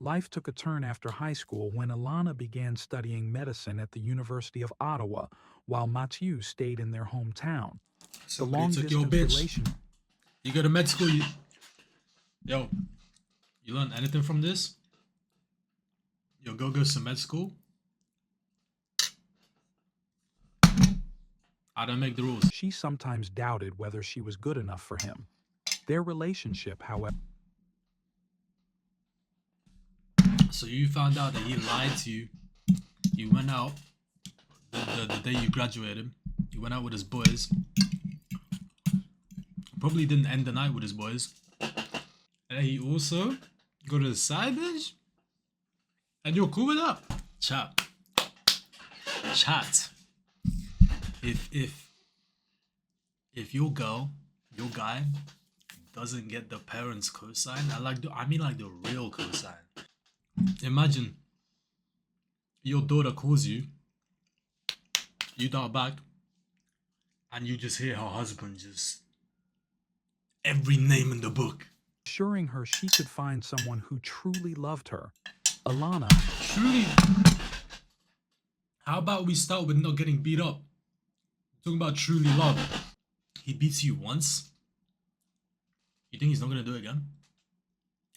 Life took a turn after high school when Alana began studying medicine at the University of Ottawa, while Mathieu stayed in their hometown. The Somebody took your long-distance bitch. relation You go to med school. Yo, you learn anything from this? Yo, go some med school. I don't make the rules. she sometimes doubted whether she was good enough for him. Their relationship, however, So you found out that he lied to you. You went out the day you graduated. You went out with his boys. Probably didn't end the night with his boys. And he also go to the side bitch. And you're cool with that? Chat. If your girl, your guy, doesn't get the parents' cosign, I mean like the real cosign. Imagine your daughter calls you, you dial back, and you just hear her husband just every name in the book. assuring her she could find someone who truly loved her. Alana, Truly. How about we start with not getting beat up? Talking about truly love. He beats you once. You think he's not gonna do it again?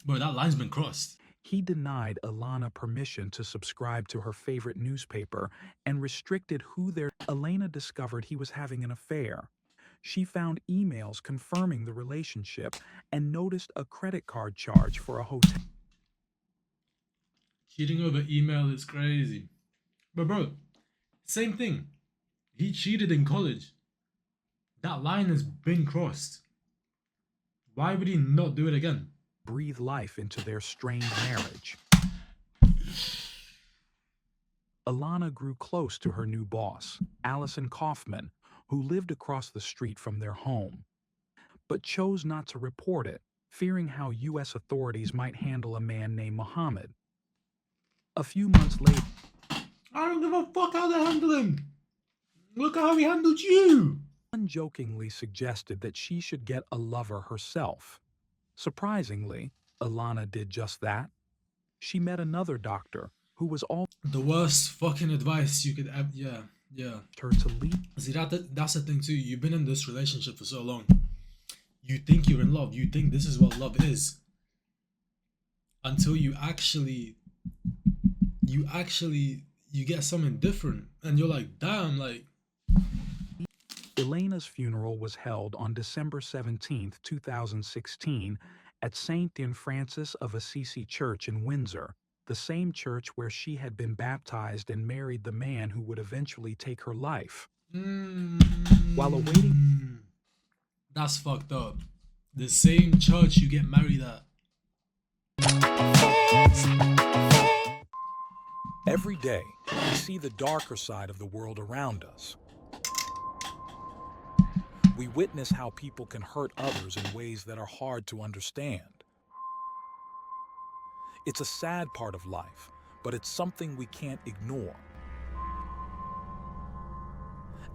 Bro, that line's been crossed. he denied Alana permission to subscribe to her favorite newspaper and restricted who their... Elena discovered he was having an affair. She found emails confirming the relationship and noticed a credit card charge for a hotel. Cheating over email is crazy. But bro, same thing. He cheated in college. That line has been crossed. Why would he not do it again? Breathe life into their strained marriage. Alana grew close to her new boss, Allison Kaufman, who lived across the street from their home, but chose not to report it, fearing how U.S. authorities might handle a man named Mohammed. A few months later, I don't give a fuck how they handle him. Look at how he handled you. unjokingly suggested that she should get a lover herself. Surprisingly, Alana did just that. She met another doctor who was all The worst fucking advice you could ever. Yeah. her to leave. See, that's the thing too. You've been in this relationship for so long. You think you're in love. You think this is what love is. Until you get something different. And you're like, damn, like. Elena's funeral was held on December 17, 2016, at St. Francis of Assisi Church in Windsor, the same church where she had been baptized and married the man who would eventually take her life. While awaiting... That's fucked up. The same church you get married at. Every day, we see the darker side of the world around us. We witness how people can hurt others in ways that are hard to understand. It's a sad part of life, but it's something we can't ignore.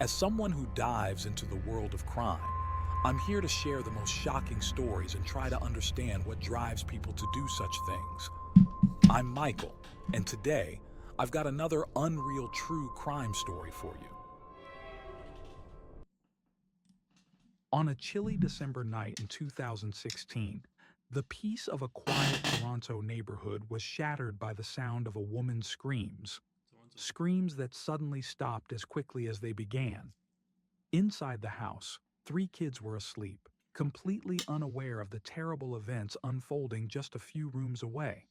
As someone who dives into the world of crime, I'm here to share the most shocking stories and try to understand what drives people to do such things. I'm Michael, and today, I've got another unreal true crime story for you. On a chilly December night in 2016, the peace of a quiet Toronto neighborhood was shattered by the sound of a woman's screams. Screams that suddenly stopped as quickly as they began. Inside the house, 3 kids were asleep, completely unaware of the terrible events unfolding just a few rooms away.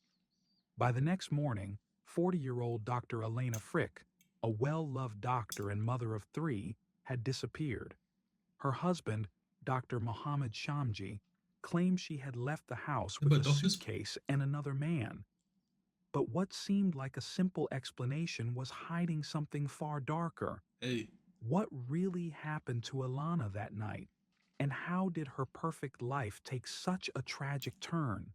By the next morning, 40-year-old Dr. Elena Frick, a well-loved doctor and mother of 3, had disappeared. Her husband, Dr. Mohammed Shamji, claimed she had left the house with a suitcase and another man. But what seemed like a simple explanation was hiding something far darker. Hey. What really happened to Alana that night? And how did her perfect life take such a tragic turn?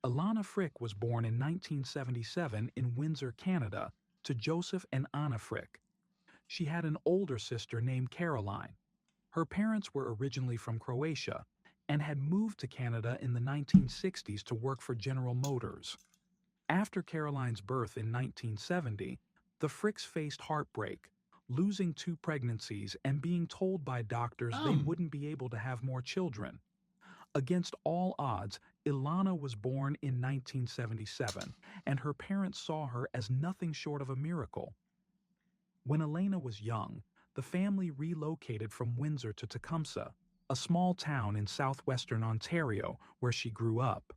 Alana Frick was born in 1977 in Windsor, Canada, to Joseph and Anna Frick. She had an older sister named Caroline. Her parents were originally from Croatia and had moved to Canada in the 1960s to work for General Motors. After Caroline's birth in 1970, the Fricks faced heartbreak, losing two pregnancies and being told by doctors they wouldn't be able to have more children. Against all odds, Ilana was born in 1977, and her parents saw her as nothing short of a miracle. When Elena was young, the family relocated from Windsor to Tecumseh, a small town in southwestern Ontario where she grew up.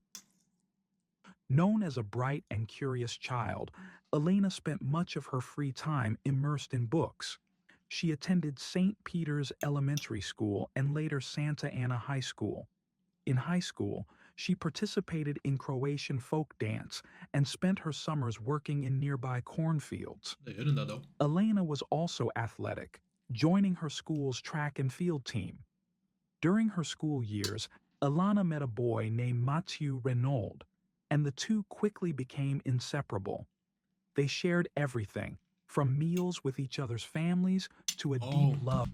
Known as a bright and curious child, Elena spent much of her free time immersed in books. She attended St. Peter's Elementary School and later Santa Ana High School. In high school, she participated in Croatian folk dance and spent her summers working in nearby cornfields. Elena was also athletic, joining her school's track and field team. During her school years, Elana met a boy named Mathieu Renaud, and the two quickly became inseparable. They shared everything, from meals with each other's families to a deep love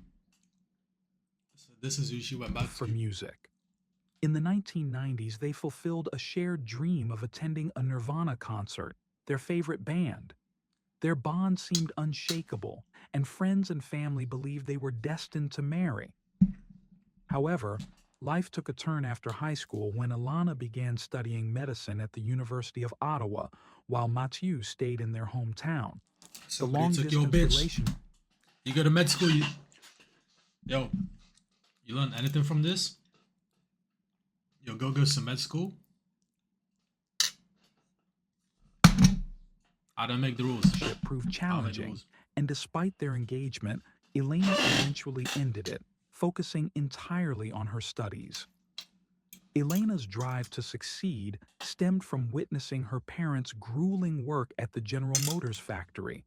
So this is who she went back for to. music. In the 1990s, they fulfilled a shared dream of attending a Nirvana concert, their favorite band. Their bond seemed unshakable, and friends and family believed they were destined to marry. However, life took a turn after high school when Ilana began studying medicine at the University of Ottawa, while Mathieu stayed in their hometown. Somebody took your bitch. You go to med school. Yo, you learn anything from this? Yo, go to med school. I don't make the rules. It proved challenging, and despite their engagement, Elena eventually ended it, focusing entirely on her studies. Elena's drive to succeed stemmed from witnessing her parents' grueling work at the General Motors factory.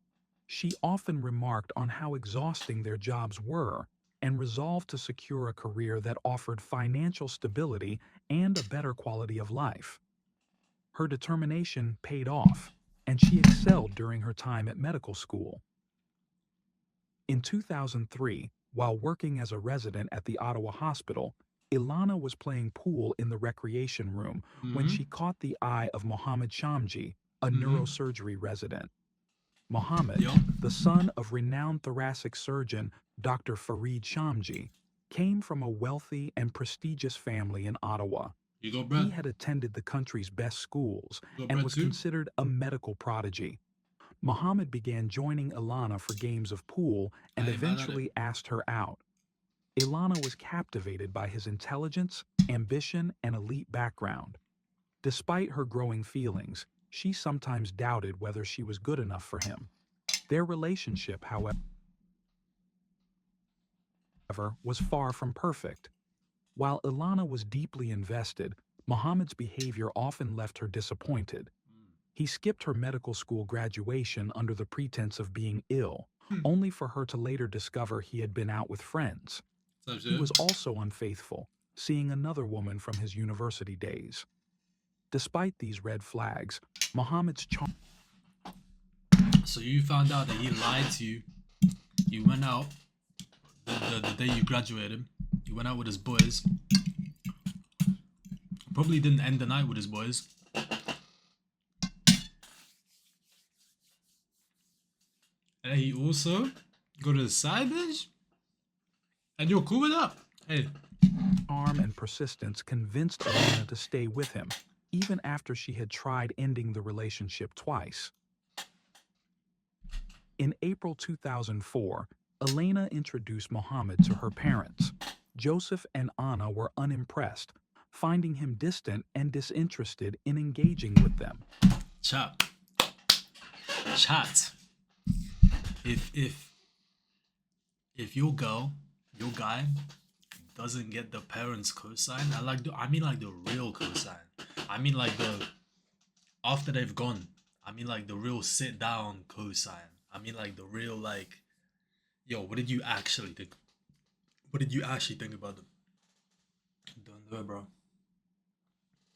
She often remarked on how exhausting their jobs were and resolved to secure a career that offered financial stability and a better quality of life. Her determination paid off, and she excelled during her time at medical school. In 2003, while working as a resident at the Ottawa Hospital, Ilana was playing pool in the recreation room when she caught the eye of Mohammed Shamji, a neurosurgery resident. Mohammed, the son of renowned thoracic surgeon Dr. Farid Shamji, came from a wealthy and prestigious family in Ottawa. He had attended the country's best schools and was considered a medical prodigy. Mohammed began joining Ilana for games of pool and eventually asked her out. Ilana was captivated by his intelligence, ambition, and elite background. Despite her growing feelings, she sometimes doubted whether she was good enough for him. Their relationship, however, was far from perfect. While Ilana was deeply invested, Mohammed's behavior often left her disappointed. He skipped her medical school graduation under the pretense of being ill, only for her to later discover he had been out with friends. He was also unfaithful, seeing another woman from his university days. Despite these red flags, Mohammed's charm. So you found out that he lied to you. You went out the day you graduated. You went out with his boys. Probably didn't end the night with his boys. And he also got a side bitch. And you're cool with that? Hey. Charm and persistence convinced Elena to stay with him, even after she had tried ending the relationship twice. In April 2004, Elena introduced Mohammed to her parents. Joseph and Anna were unimpressed, finding him distant and disinterested in engaging with them. Chat. If your girl, your guy, doesn't get the parents' cosign, I mean like the real cosign. I mean like the after they've gone. I mean like the real sit down cosign. I mean like the real like, yo, what did you actually think? What did you actually think about them? Don't do it, bro.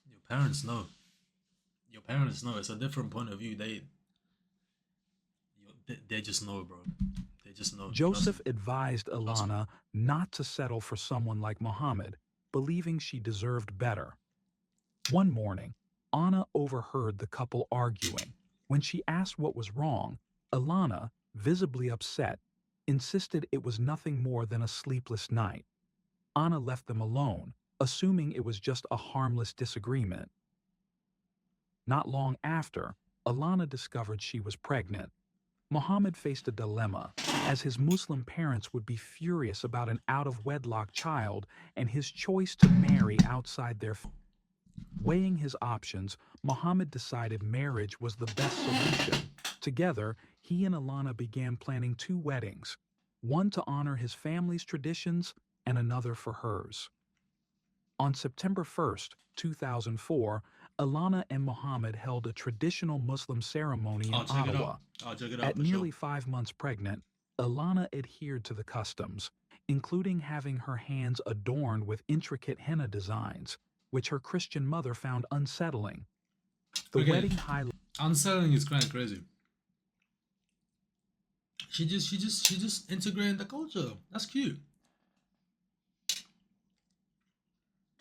Your parents know. Your parents know. It's a different point of view. They just know, bro. They just know. Trust me. Joseph advised Trust me. Ilana not to settle for someone like Muhammad, believing she deserved better. One morning, Anna overheard the couple arguing. When she asked what was wrong, Ilana, visibly upset, insisted it was nothing more than a sleepless night. Anna left them alone, assuming it was just a harmless disagreement. Not long after, Ilana discovered she was pregnant. Muhammad faced a dilemma, as his Muslim parents would be furious about an out-of-wedlock child and his choice to marry outside their family. Weighing his options, Muhammad decided marriage was the best solution. Together, he and Ilana began planning two weddings, one to honor his family's traditions and another for hers. On September 1st, 2004, Ilana and Muhammad held a traditional Muslim ceremony in I'll check it out. Ottawa. I'll check it out At for sure. nearly 5 months pregnant, Ilana adhered to the customs, including having her hands adorned with intricate henna designs, which her Christian mother found unsettling. The Okay. wedding highlighted Unsettling is kind of crazy. She just integrated the culture. That's cute.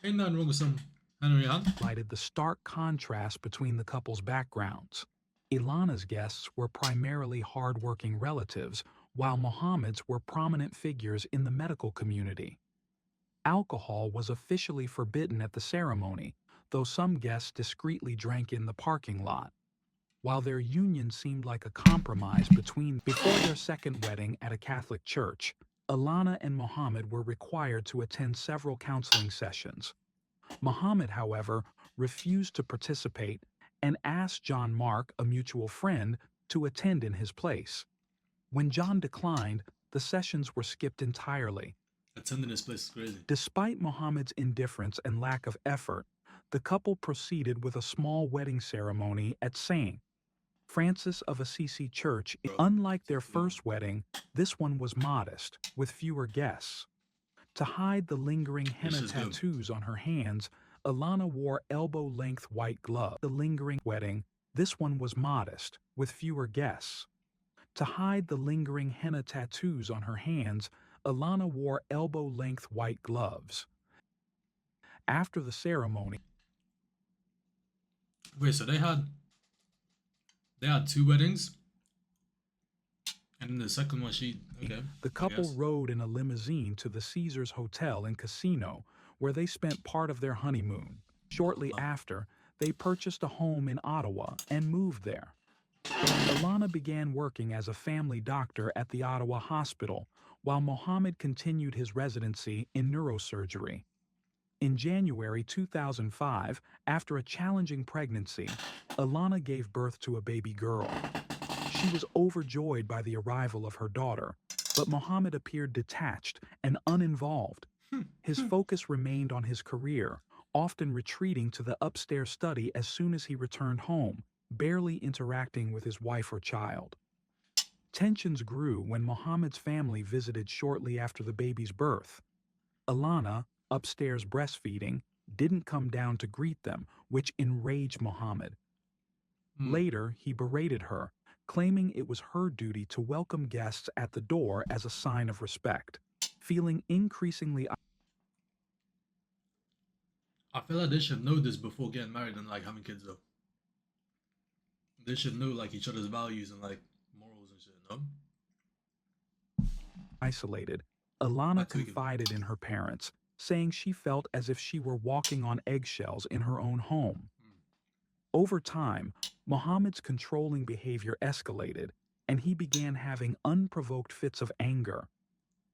Ain't nothing wrong with some Henry Hunt. the stark contrast between the couple's backgrounds. Ilana's guests were primarily hard-working relatives, while Muhammad's were prominent figures in the medical community. Alcohol was officially forbidden at the ceremony, though some guests discreetly drank in the parking lot. While their union seemed like a compromise before their second wedding at a Catholic church, Ilana and Muhammad were required to attend several counseling sessions. Muhammad, however, refused to participate and asked John Mark, a mutual friend, to attend in his place. When John declined, the sessions were skipped entirely. Attending this place is crazy. Despite Muhammad's indifference and lack of effort, the couple proceeded with a small wedding ceremony at St. Francis of Assisi Church. Unlike their first wedding, this one was modest, with fewer guests. To hide the lingering henna tattoos on her hands, Ilana wore elbow-length white gloves. The lingering wedding, this one was modest, with fewer guests. To hide the lingering henna tattoos on her hands, Ilana wore elbow-length white gloves. After the ceremony, Wait, so they had two weddings, and then the second one the couple rode in a limousine to the Caesars Hotel and Casino, where they spent part of their honeymoon. Shortly after, they purchased a home in Ottawa and moved there. Ilana began working as a family doctor at the Ottawa Hospital, while Muhammad continued his residency in neurosurgery. In January 2005, after a challenging pregnancy, Ilana gave birth to a baby girl. She was overjoyed by the arrival of her daughter, but Muhammad appeared detached and uninvolved. His focus remained on his career, often retreating to the upstairs study as soon as he returned home, barely interacting with his wife or child. Tensions grew when Muhammad's family visited shortly after the baby's birth. Ilana, upstairs breastfeeding, didn't come down to greet them, which enraged Muhammad. Later, he berated her, claiming it was her duty to welcome guests at the door as a sign of respect. Feeling increasingly... I feel like they should know this before getting married and like having kids though. They should know like each other's values and like morals and shit, no? Isolated, Ilana confided in her parents, saying she felt as if she were walking on eggshells in her own home. Over time, Muhammad's controlling behavior escalated, and he began having unprovoked fits of anger.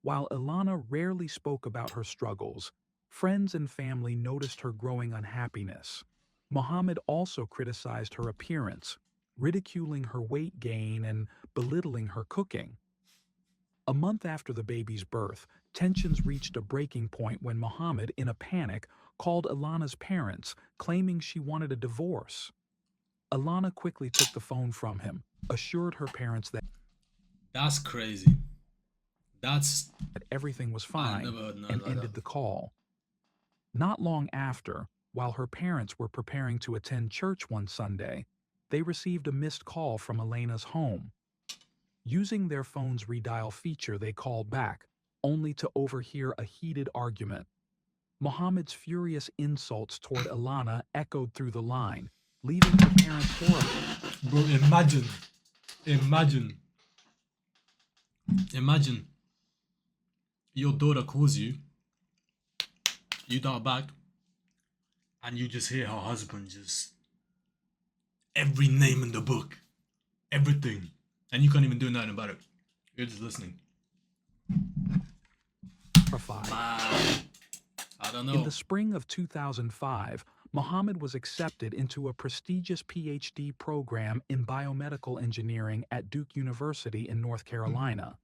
While Ilana rarely spoke about her struggles, friends and family noticed her growing unhappiness. Muhammad also criticized her appearance, ridiculing her weight gain and belittling her cooking. A month after the baby's birth, tensions reached a breaking point when Muhammad, in a panic, called Ilana's parents, claiming she wanted a divorce. Ilana quickly took the phone from him, assured her parents that That's crazy. everything was fine, and ended the call. Not long after, While her parents were preparing to attend church one Sunday, they received a missed call from Elena's home. Using their phone's redial feature, they called back, only to overhear a heated argument. Mohammed's furious insults toward Ilana echoed through the line, leaving her parents horrified. Bro, imagine, imagine your daughter calls you, you dial back, and you just hear her husband just every name in the book, everything, and you can't even do nothing about it. You're just listening. I don't know. In the spring of 2005, Mohammed was accepted into a prestigious PhD program in biomedical engineering at Duke University in North Carolina.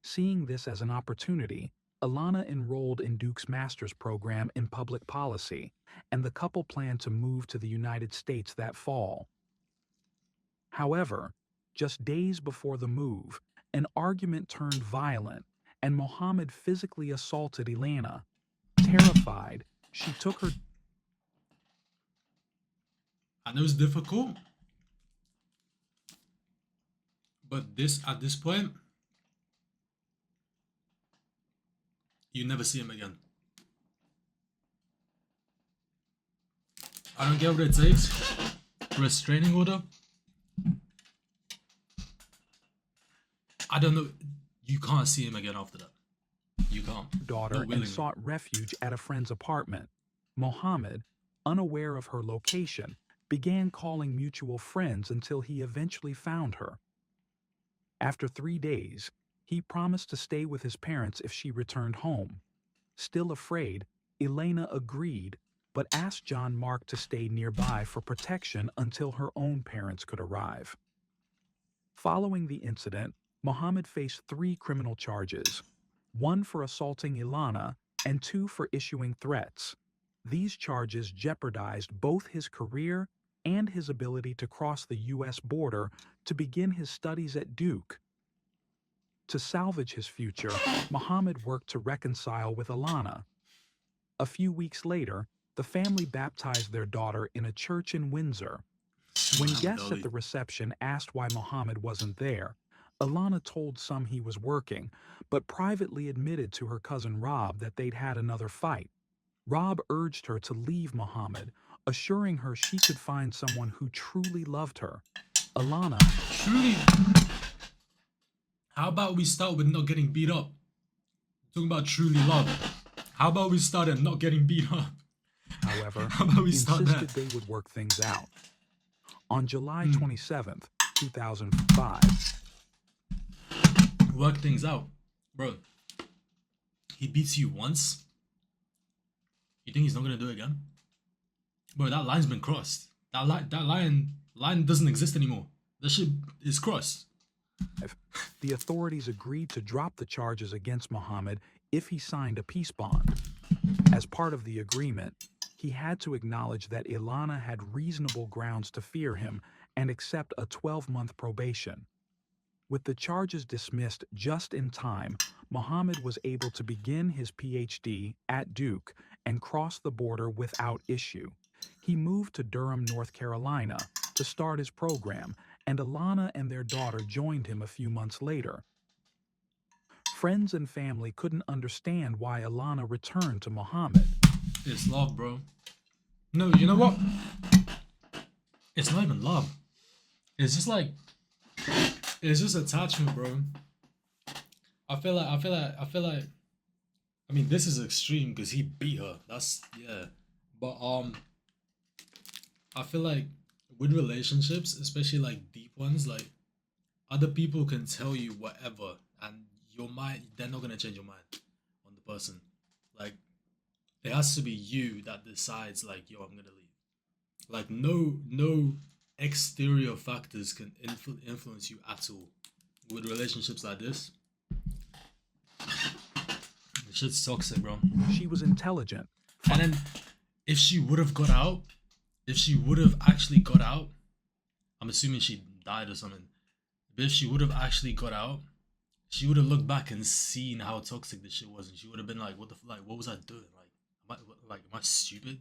Seeing this as an opportunity, Ilana enrolled in Duke's master's program in public policy, and the couple planned to move to the United States that fall. However, just days before the move, an argument turned violent, and Mohammed physically assaulted Ilana. Terrified, she took her... I know it's difficult, but at this point, you never see him again. I don't get what it takes. Restraining order. I don't know. You can't see him again after that. You can't. Daughter and sought refuge at a friend's apartment. Mohammed, unaware of her location, began calling mutual friends until he eventually found her. After 3 days, he promised to stay with his parents if she returned home. Still afraid, Elena agreed, but asked John Mark to stay nearby for protection until her own parents could arrive. Following the incident, Mohammed faced 3 criminal charges, 1 for assaulting Ilana and 2 for issuing threats. These charges jeopardized both his career and his ability to cross the U.S. border to begin his studies at Duke. To salvage his future, Mohammed worked to reconcile with Ilana. A few weeks later, the family baptized their daughter in a church in Windsor. When guests at the reception asked why Mohammed wasn't there, Ilana told some he was working, but privately admitted to her cousin Rob that they'd had another fight. Rob urged her to leave Mohammed, assuring her she could find someone who truly loved her. Ilana... Truly? How about we start with not getting beat up? Talking about truly love. How about we start at not getting beat up? However, insisted they would work things out. On July 27th, 2005... Work things out. Bro, he beats you once? You think he's not gonna do it again? Bro, that line's been crossed. That line doesn't exist anymore. That shit is crossed. The authorities agreed to drop the charges against Mohammed if he signed a peace bond. As part of the agreement, he had to acknowledge that Ilana had reasonable grounds to fear him and accept a 12-month probation. With the charges dismissed just in time, Mohammed was able to begin his PhD at Duke and cross the border without issue. He moved to Durham, North Carolina, to start his program, and Ilana and their daughter joined him a few months later. Friends and family couldn't understand why Ilana returned to Mohammed. It's love, bro. No, you know what? It's not even love. It's just like... It's just attachment, bro. I feel like I mean, this is extreme because he beat her. That's, yeah. But I feel like with relationships, especially like deep ones, like other people can tell you whatever and your mind, they're not gonna change your mind on the person. Like it has to be you that decides like, yo, I'm gonna leave. Like no exterior factors can influence you at all. With relationships like this, the shit's toxic, bro. She was intelligent. And then if she would have got out, if she would have actually got out, I'm assuming she died or something, but if she would have actually got out, she would have looked back and seen how toxic this shit was, and she would have been like, what the like, what was I doing? Like, am I stupid?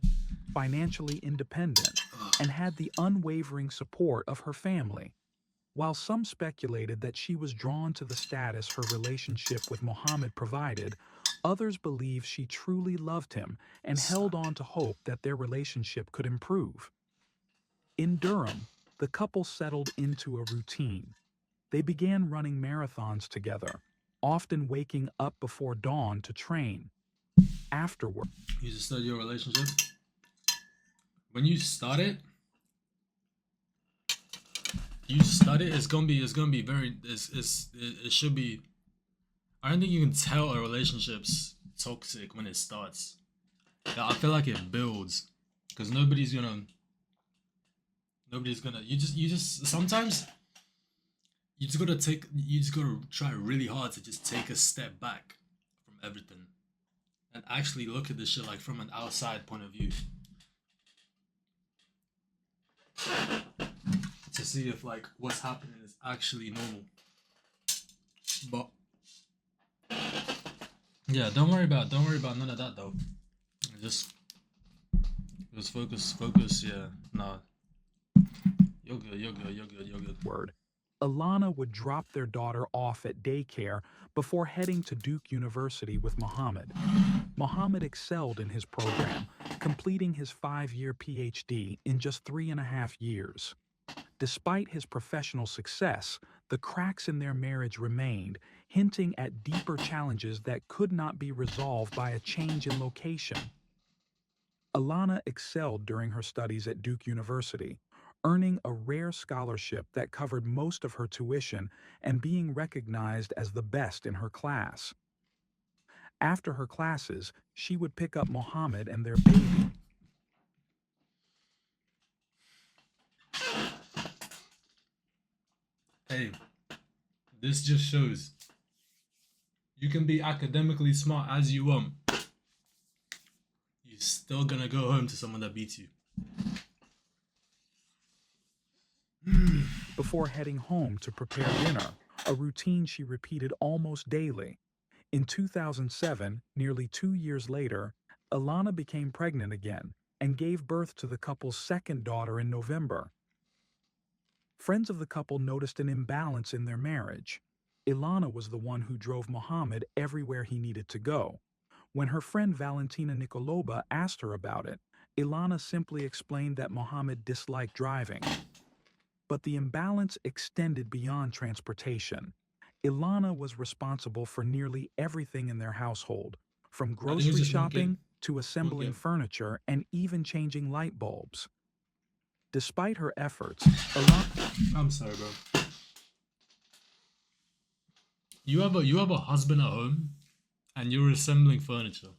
financially independent, and had the unwavering support of her family. While some speculated that she was drawn to the status her relationship with Mohammed provided, others believe she truly loved him and held on to hope that their relationship could improve. In Durham, the couple settled into a routine. They began running marathons together, often waking up before dawn to train. Afterward, You just start your relationship. When you start it, it's gonna be very it should be. I don't think you can tell a relationship's toxic when it starts. Yeah, I feel like it builds because nobody's gonna you just sometimes you just gotta try really hard to just take a step back from everything and actually look at this shit like from an outside point of view to see if like what's happening is actually normal. But yeah, don't worry about none of that though. Just just focus. Yeah, nah, you're good. Ilana would drop their daughter off at daycare before heading to Duke University with Muhammad. Muhammad excelled in his program, completing his 5-year PhD in just 3.5 years. Despite his professional success, the cracks in their marriage remained, hinting at deeper challenges that could not be resolved by a change in location. Alana excelled during her studies at Duke University, earning a rare scholarship that covered most of her tuition and being recognized as the best in her class. After her classes, she would pick up Mohammed and their baby. Hey, this just shows you can be academically smart as you want. You're still gonna go home to someone that beats you. Before heading home to prepare dinner, a routine she repeated almost daily. In 2007, nearly 2 years later, Ilana became pregnant again and gave birth to the couple's second daughter in November. Friends of the couple noticed an imbalance in their marriage. Ilana was the one who drove Mohammed everywhere he needed to go. When her friend Valentina Nikolova asked her about it, Ilana simply explained that Mohammed disliked driving. But the imbalance extended beyond transportation. Ilana was responsible for nearly everything in their household, from I think it was grocery just one kid. shopping to assembling kid. furniture and even changing light bulbs. Despite her efforts, Ilana I'm sorry, bro. You have a husband at home, and you're assembling furniture.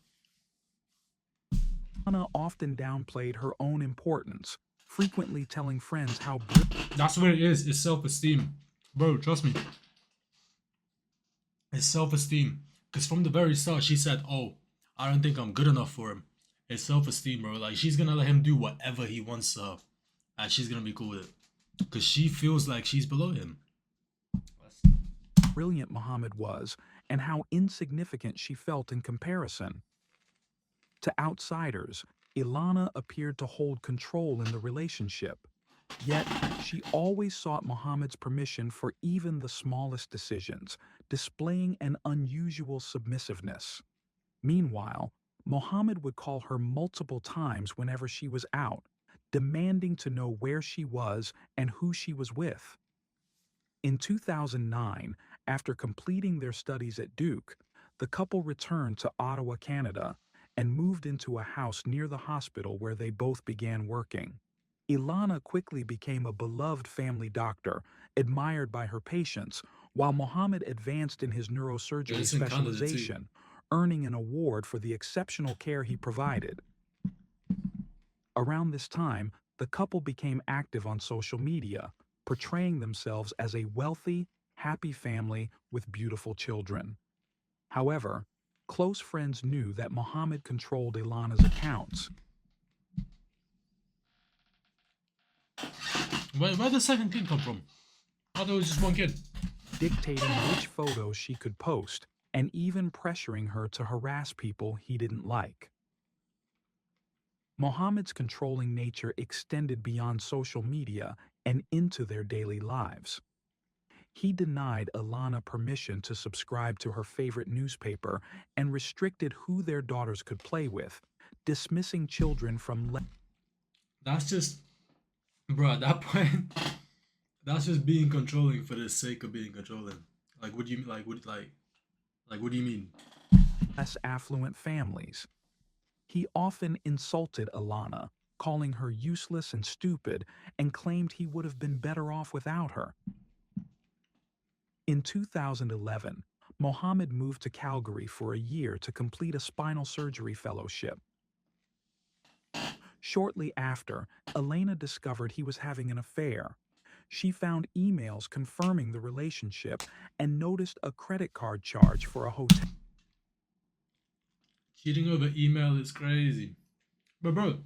often downplayed her own importance, frequently telling friends how brilliant That's what it is. It's self-esteem, bro. Trust me. It's self-esteem. Because from the very start, she said, "Oh, I don't think I'm good enough for him." It's self-esteem, bro. Like she's gonna let him do whatever he wants to her, and she's gonna be cool with it. Because she feels like she's below him. Muhammad was and how insignificant she felt in comparison. To outsiders, Ilana appeared to hold control in the relationship. Yet, she always sought Muhammad's permission for even the smallest decisions, displaying an unusual submissiveness. Meanwhile, Muhammad would call her multiple times whenever she was out, demanding to know where she was and who she was with. In 2009, after completing their studies at Duke, the couple returned to Ottawa, Canada, and moved into a house near the hospital where they both began working. Ilana quickly became a beloved family doctor, admired by her patients, while Mohammed advanced in his neurosurgery It's in Canada too. specialization, earning an award for the exceptional care he provided. Around this time, the couple became active on social media, portraying themselves as a wealthy, happy family with beautiful children. However, close friends knew that Mohammed controlled Ilana's accounts. Where'd the second kid come from? I thought it was just one kid. Dictating which photos she could post, and even pressuring her to harass people he didn't like. Mohammed's controlling nature extended beyond social media and into their daily lives. He denied Alana permission to subscribe to her favorite newspaper and restricted who their daughters could play with, dismissing children from That's just, bro. At that point, that's just being controlling for the sake of being controlling. Like, what do you like? What do you mean? less affluent families. He often insulted Alana, calling her useless and stupid, and claimed he would have been better off without her. In 2011, Mohammed moved to Calgary for a year to complete a spinal surgery fellowship. Shortly after, Elena discovered he was having an affair. She found emails confirming the relationship and noticed a credit card charge for a hotel. Cheating over email is crazy. But bro,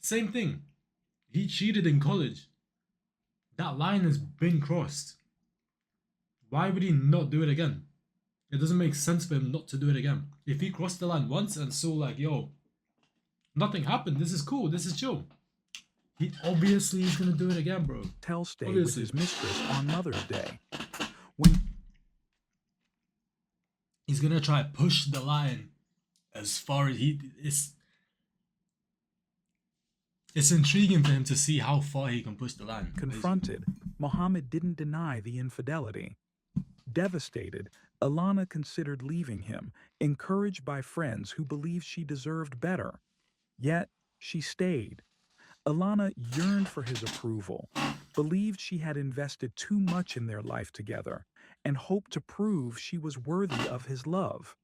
same thing. He cheated in college. That line has been crossed. Why would he not do it again? It doesn't make sense for him not to do it again. If he crossed the line once and saw like, yo, nothing happened, this is cool, this is chill, he obviously is gonna do it again, bro. Hotel stay with Obviously. his mistress on Mother's Day. When He's gonna try to push the line as far as it's intriguing for him to see how far he can push the line. confronted, Mohammed didn't deny the infidelity. Devastated, Alana considered leaving him, encouraged by friends who believed she deserved better. Yet, she stayed. Alana yearned for his approval, believed she had invested too much in their life together, and hoped to prove she was worthy of his love.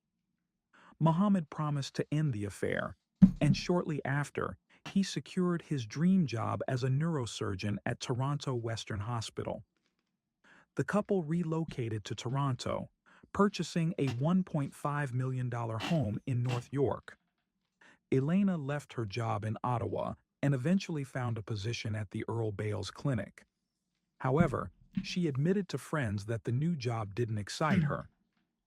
Mohammed promised to end the affair, and shortly after, he secured his dream job as a neurosurgeon at Toronto Western Hospital. The couple relocated to Toronto, purchasing a $1.5 million home in North York. Elena left her job in Ottawa and eventually found a position at the Earl Bales Clinic. However, she admitted to friends that the new job didn't excite her.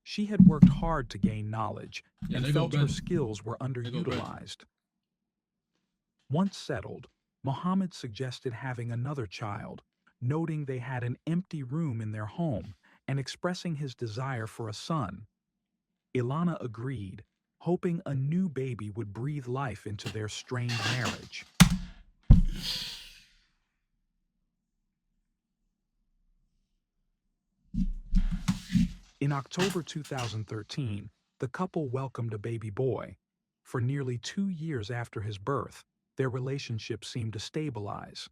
She had worked hard to gain knowledge and felt her skills were underutilized. Once settled, Mohammed suggested having another child, noting they had an empty room in their home and expressing his desire for a son. Ilana agreed, hoping a new baby would breathe life into their strained marriage. In October 2013, the couple welcomed a baby boy. For nearly 2 years after his birth, their relationship seemed to stabilize.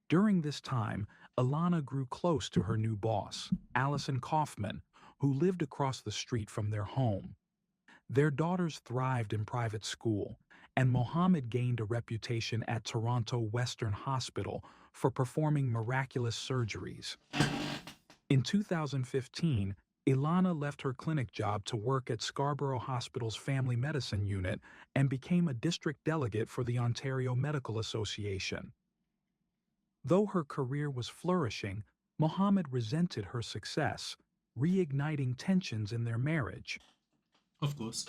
During this time, Alana grew close to her new boss, Allison Kaufman, who lived across the street from their home. Their daughters thrived in private school, and Mohammed gained a reputation at Toronto Western Hospital for performing miraculous surgeries. In 2015, Ilana left her clinic job to work at Scarborough Hospital's Family Medicine Unit and became a district delegate for the Ontario Medical Association. Though her career was flourishing, Mohammed resented her success, reigniting tensions in their marriage. Of course.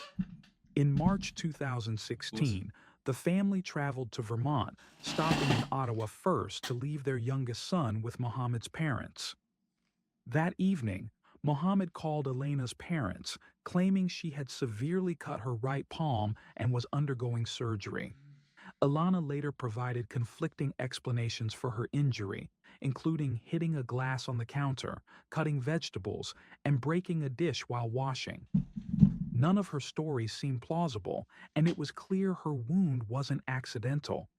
In March 2016, the family traveled to Vermont, stopping in Ottawa first to leave their youngest son with Mohammed's parents. That evening, Mohammed called Elena's parents, claiming she had severely cut her right palm and was undergoing surgery. Alana later provided conflicting explanations for her injury, including hitting a glass on the counter, cutting vegetables, and breaking a dish while washing. None of her stories seemed plausible, and it was clear her wound wasn't accidental.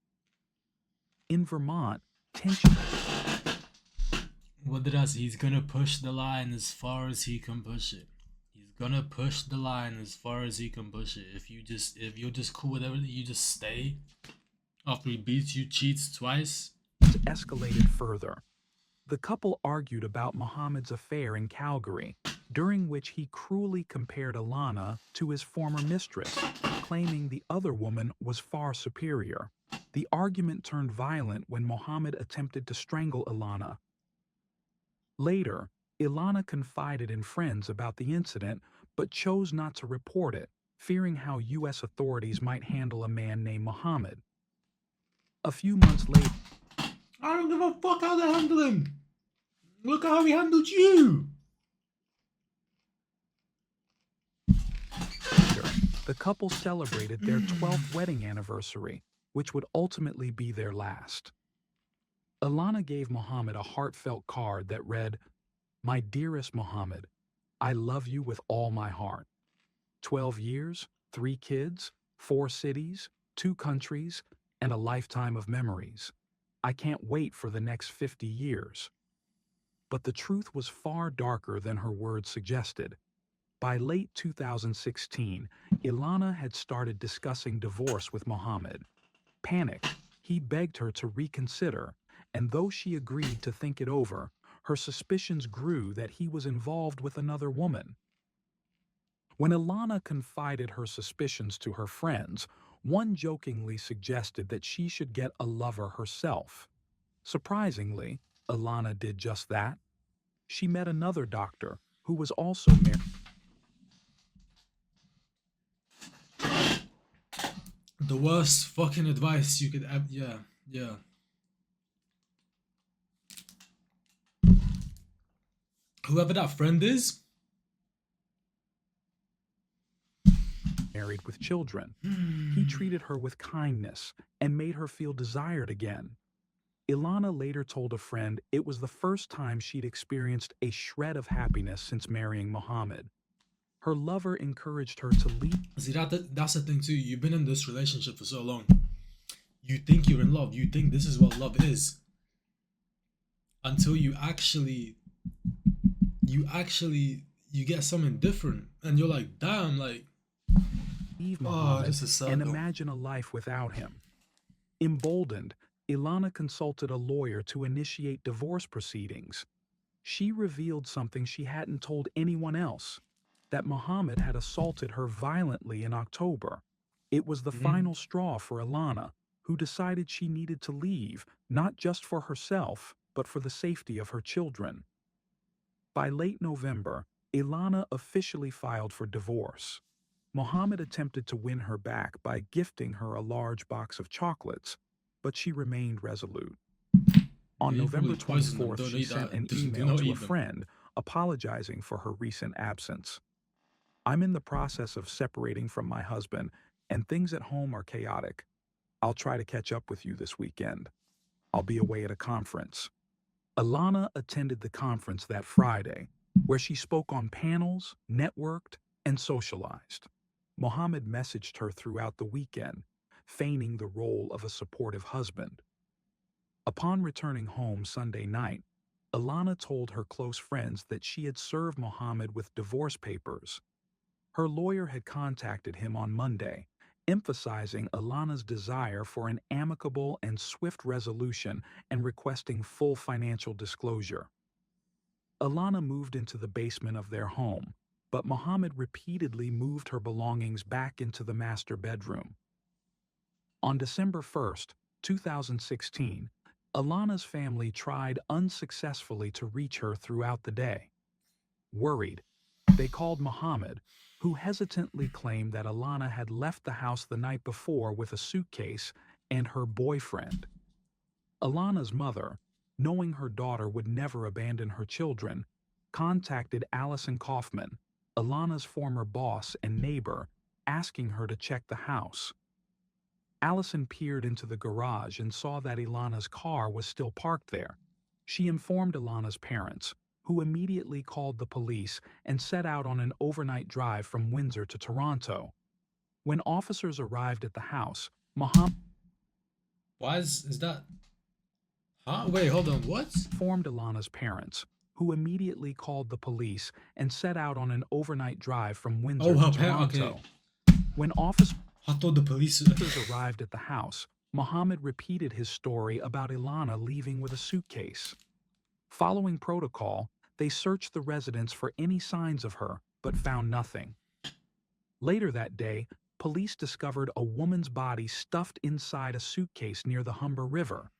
In Vermont, tension... What did I say? He's gonna push the line as far as he can push it. He's gonna push the line as far as he can push it. If you're just cool with everything, you just stay. After he beats you, cheats twice. escalated further. The couple argued about Mohammed's affair in Calgary, during which he cruelly compared Alana to his former mistress, claiming the other woman was far superior. The argument turned violent when Mohammed attempted to strangle Alana. Later, Ilana confided in friends about the incident but chose not to report it, fearing how U.S. authorities might handle a man named Muhammad. A few months later, I don't give a fuck how they handle him. Look at how he handled you. the couple celebrated their 12th wedding anniversary, which would ultimately be their last. Ilana gave Muhammad a heartfelt card that read, "My dearest Muhammad, I love you with all my heart. 12 years, 3 kids, 4 cities, 2 countries, and a lifetime of memories. I can't wait for the next 50 years." But the truth was far darker than her words suggested. By late 2016, Ilana had started discussing divorce with Muhammad. Panicked, he begged her to reconsider, and though she agreed to think it over, her suspicions grew that he was involved with another woman. When Ilana confided her suspicions to her friends, one jokingly suggested that she should get a lover herself. Surprisingly, Ilana did just that. She met another doctor who was also married. The worst fucking advice you could ever. Yeah, yeah. Whoever that friend is. Married with children. He treated her with kindness and made her feel desired again. Ilana later told a friend it was the first time she'd experienced a shred of happiness since marrying Muhammad. Her lover encouraged her to leave. See, that's the thing too. You've been in this relationship for so long. You think you're in love. You think this is what love is. Until you get something different, and you're like, damn, like, Muhammad this is sad. And imagine a life without him. Emboldened, Ilana consulted a lawyer to initiate divorce proceedings. She revealed something she hadn't told anyone else, that Muhammad had assaulted her violently in October. It was the final straw for Ilana, who decided she needed to leave, not just for herself, but for the safety of her children. By late November, Ilana officially filed for divorce. Muhammad attempted to win her back by gifting her a large box of chocolates, but she remained resolute. On November 24th, she sent an email to a friend apologizing for her recent absence. "I'm in the process of separating from my husband, and things at home are chaotic. I'll try to catch up with you this weekend. I'll be away at a conference." Ilana attended the conference that Friday, where she spoke on panels, networked, and socialized. Muhammad messaged her throughout the weekend, feigning the role of a supportive husband. Upon returning home Sunday night, Ilana told her close friends that she had served Muhammad with divorce papers. Her lawyer had contacted him on Monday, emphasizing Ilana's desire for an amicable and swift resolution and requesting full financial disclosure. Ilana moved into the basement of their home, but Muhammad repeatedly moved her belongings back into the master bedroom. On December 1st, 2016, Ilana's family tried unsuccessfully to reach her throughout the day. Worried, they called Muhammad, who hesitantly claimed that Ilana had left the house the night before with a suitcase and her boyfriend. Ilana's mother, knowing her daughter would never abandon her children, contacted Allison Kaufman, Ilana's former boss and neighbor, asking her to check the house. Allison peered into the garage and saw that Ilana's car was still parked there. She informed Ilana's parents, who immediately called the police and set out on an overnight drive from Windsor to Toronto. When officers arrived at the house, Muhammad Why is that? Huh? Wait, hold on. What? informed Ilana's parents, who immediately called the police and set out on an overnight drive from Windsor to Toronto. Okay. When officers I thought the police arrived at the house, Muhammad repeated his story about Ilana leaving with a suitcase. Following protocol, they searched the residence for any signs of her, but found nothing. Later that day, police discovered a woman's body stuffed inside a suitcase near the Humber River.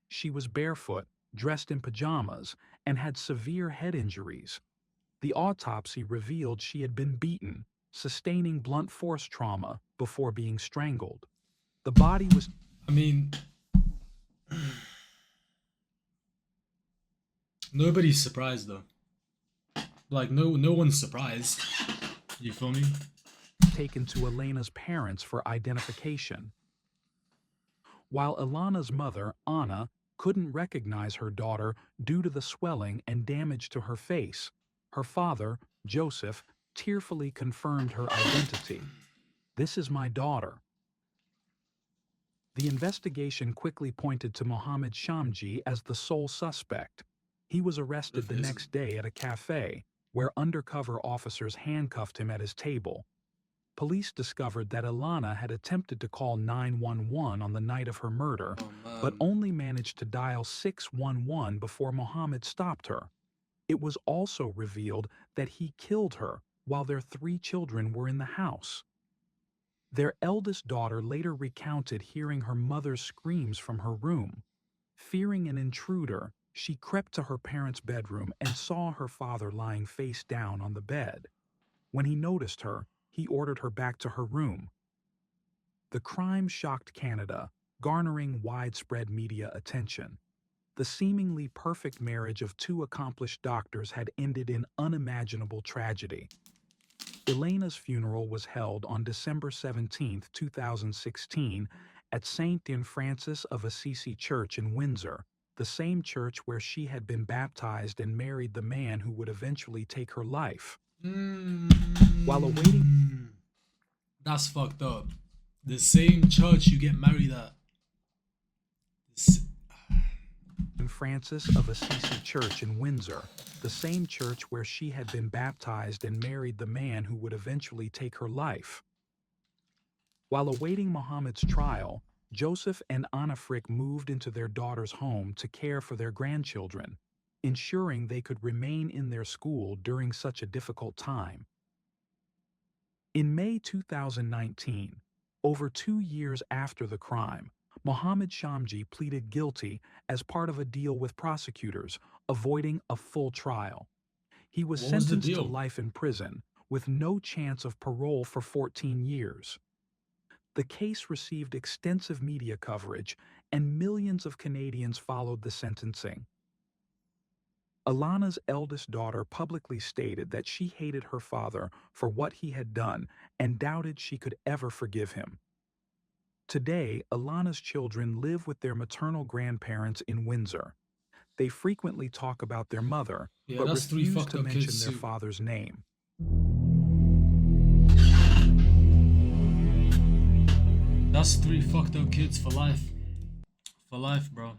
She was barefoot, dressed in pajamas, and had severe head injuries. The autopsy revealed she had been beaten, sustaining blunt force trauma before being strangled. The body was I mean, nobody's surprised though. Like no one's surprised. You feel me? taken to Elena's parents for identification. While Ilana's mother, Anna, couldn't recognize her daughter due to the swelling and damage to her face, her father, Joseph, tearfully confirmed her identity. "This is my daughter." The investigation quickly pointed to Mohammed Shamji as the sole suspect. He was arrested the next day at a cafe, where undercover officers handcuffed him at his table. Police discovered that Ilana had attempted to call 911 on the night of her murder, but only managed to dial 611 before Mohammed stopped her. It was also revealed that he killed her while their 3 children were in the house. Their eldest daughter later recounted hearing her mother's screams from her room. Fearing an intruder, she crept to her parents' bedroom and saw her father lying face down on the bed. When he noticed her, he ordered her back to her room. The crime shocked Canada, garnering widespread media attention. The seemingly perfect marriage of 2 accomplished doctors had ended in unimaginable tragedy. Elena's funeral was held on December 17, 2016, at St. Francis of Assisi Church in Windsor, the same church where she had been baptized and married the man who would eventually take her life. While awaiting... That's fucked up. The same church you get married at. Francis of Assisi Church in Windsor, the same church where she had been baptized and married the man who would eventually take her life. While awaiting Mohammed's trial, Joseph and Anna Frick moved into their daughter's home to care for their grandchildren, ensuring they could remain in their school during such a difficult time. In May 2019, over 2 years after the crime, Mohammed Shamji pleaded guilty as part of a deal with prosecutors, avoiding a full trial. He was sentenced to life in prison, with no chance of parole for 14 years. The case received extensive media coverage, and millions of Canadians followed the sentencing. Ilana's eldest daughter publicly stated that she hated her father for what he had done and doubted she could ever forgive him. Today, Ilana's children live with their maternal grandparents in Windsor. They frequently talk about their mother, but refuse to mention their father's name. That's 3 fucked up kids for life. For life, bro.